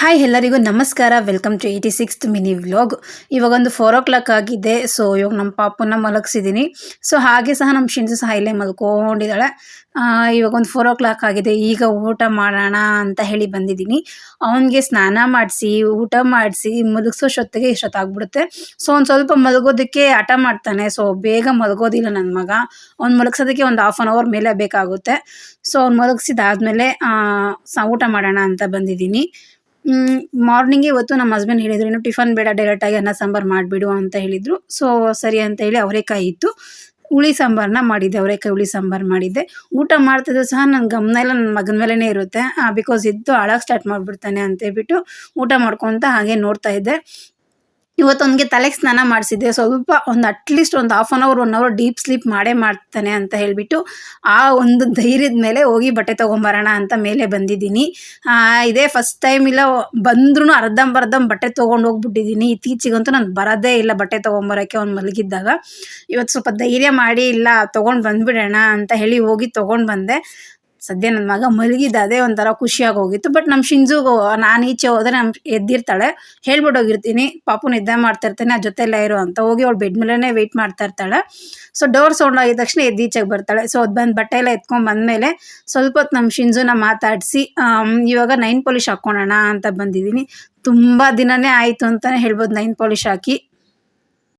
Hi ಎಲ್ಲರಿಗೂ ನಮಸ್ಕಾರ. Welcome to 86th mini vlog. ಇವಾಗೊಂದು 4 ಆಗಿದೆ. ಸೊ ಇವಾಗ ನಮ್ಮ ಪಾಪುನ ಮಲಗಿಸಿದ್ದೀನಿ. ಸೊ ಹಾಗೆ ಸಹ ನಮ್ಮ ಶಿಂಜು ಸಹ ಇಲ್ಲೇ ಮಲ್ಕೊಂಡಿದ್ದಾಳೆ. ಇವಾಗೊಂದು 4 ಆಗಿದೆ. ಈಗ ಊಟ ಮಾಡೋಣ ಅಂತ ಹೇಳಿ ಬಂದಿದ್ದೀನಿ. ಅವನಿಗೆ ಸ್ನಾನ ಮಾಡಿಸಿ ಊಟ ಮಾಡಿಸಿ ಮಲಗಿಸೋಷ್ಟೊತ್ತಿಗೆ ಇಷ್ಟೊತ್ತಾಗ್ಬಿಡುತ್ತೆ. ಸೊ ಒಂದು ಸ್ವಲ್ಪ ಮಲಗೋದಕ್ಕೆ ಹಠ ಮಾಡ್ತಾನೆ. ಸೊ ಬೇಗ ಮಲಗೋದಿಲ್ಲ ನನ್ನ ಮಗ. ಅವ್ನು ಮಲಗಿಸೋದಕ್ಕೆ ಒಂದು ಹಾಫ್ ಆನ್ ಅವರ್ ಮೇಲೆ ಬೇಕಾಗುತ್ತೆ. ಸೊ ಅವ್ನು ಮಲಗಿಸಿದಾದ್ಮೇಲೆ ಊಟ ಮಾಡೋಣ ಅಂತ ಬಂದಿದ್ದೀನಿ. ಮಾರ್ನಿಂಗ್ ಇವತ್ತು ನಮ್ಮ ಹಸ್ಬೆಂಡ್ ಹೇಳಿದ್ರು, ಏನು ಟಿಫನ್ ಬೇಡ, ಡೈರೆಕ್ಟಾಗಿ ಅನ್ನ ಸಾಂಬಾರು ಮಾಡಿಬಿಡು ಅಂತ ಹೇಳಿದರು. ಸೊ ಸರಿ ಅಂತ ಹೇಳಿ ಅವರೆಕಾಯಿ ಇತ್ತು, ಹುಳಿ ಸಾಂಬಾರನ್ನ ಮಾಡಿದ್ದೆ. ಅವರೆಕಾಯಿ ಹುಳಿ ಸಾಂಬಾರು ಮಾಡಿದ್ದೆ. ಊಟ ಮಾಡ್ತಿದ್ರು ಸಹ ನನ್ನ ಗಮನ ಎಲ್ಲ ನನ್ನ ಮಗನ ಮೇಲೇ ಇರುತ್ತೆ. ಬಿಕಾಸ್ ಇದ್ದು ಅಳಕ್ಕೆ ಸ್ಟಾರ್ಟ್ ಮಾಡಿಬಿಡ್ತಾನೆ ಅಂತ ಹೇಳ್ಬಿಟ್ಟು ಊಟ ಮಾಡ್ಕೊತ ಹಾಗೆ ನೋಡ್ತಾ ಇದ್ದೆ. ಇವತ್ತು ಅವನಿಗೆ ತಲೆಗೆ ಸ್ನಾನ ಮಾಡಿಸಿದ್ದೆ. ಸ್ವಲ್ಪ ಒಂದು ಅಟ್ಲೀಸ್ಟ್ ಒಂದು half an hour 1 hour deep sleep ಮಾಡೇ ಮಾಡ್ತಾನೆ ಅಂತ ಹೇಳಿಬಿಟ್ಟು ಆ ಒಂದು ಧೈರ್ಯದ ಮೇಲೆ ಹೋಗಿ ಬಟ್ಟೆ ತೊಗೊಂಬರೋಣ ಅಂತ ಮೇಲೆ ಬಂದಿದ್ದೀನಿ. ಇದೇ ಫಸ್ಟ್ ಟೈಮ್ ಇಲ್ಲ, ಬಂದ್ರೂ ಅರ್ಧಂಬರ್ಧ ಬಟ್ಟೆ ತೊಗೊಂಡು ಹೋಗ್ಬಿಟ್ಟಿದ್ದೀನಿ. ಇತ್ತೀಚೆಗಂತೂ ನಾನು ಬರೋದೇ ಇಲ್ಲ ಬಟ್ಟೆ ತೊಗೊಂಬರೋಕ್ಕೆ ಅವ್ನು ಮಲಗಿದ್ದಾಗ. ಇವತ್ತು ಸ್ವಲ್ಪ ಧೈರ್ಯ ಮಾಡಿ ಇಲ್ಲ ತೊಗೊಂಡು ಬಂದುಬಿಡೋಣ ಅಂತ ಹೇಳಿ ಹೋಗಿ ತೊಗೊಂಡು ಬಂದೆ. ಸದ್ಯ ನನ್ನ ಮಗ ಮಲಗಿದ್ದ, ಅದೇ ಒಂಥರ ಖುಷಿಯಾಗಿ ಹೋಗಿತ್ತು. ಬಟ್ ನಮ್ಮ ಶಿಂಜುಗೂ ನಾನು ಈಚೆ ಹೋದರೆ ಎದ್ದಿರ್ತಾಳೆ, ಹೇಳ್ಬಿಟ್ಟು ಹೋಗಿರ್ತೀನಿ ಪಾಪು ನಿದ್ದೆ ಮಾಡ್ತಾ ಇರ್ತಾನೆ, ಆ ಜೊತೆಲ್ಲ ಇರೋ ಅಂತ. ಹೋಗಿ ಅವಳು ಬೆಡ್ ಮೇಲೇ ವೆಯ್ಟ್ ಮಾಡ್ತಾ ಇರ್ತಾಳೆ. ಸೊ ಡೋರ್ ಸೌಂಡ್ ಆಗಿದ ತಕ್ಷಣ ಎದ್ದೀಚೆಗೆ ಬರ್ತಾಳೆ. ಸೊ ಅದು ಬಂದು ಬಟ್ಟೆ ಎಲ್ಲ ಎತ್ಕೊಂಡು ಬಂದಮೇಲೆ ಸ್ವಲ್ಪ ಹೊತ್ತು ನಮ್ಮ ಶಿಂಜುನ ಮಾತಾಡಿಸಿ ಇವಾಗ ನೈನ್ ಪಾಲಿಶ್ ಹಾಕ್ಕೊಳ್ಳೋಣ ಅಂತ ಬಂದಿದ್ದೀನಿ. ತುಂಬ ದಿನವೇ ಆಯಿತು ಅಂತಲೇ ಹೇಳ್ಬೋದು ನೈನ್ ಪಾಲಿಶ್ ಹಾಕಿ.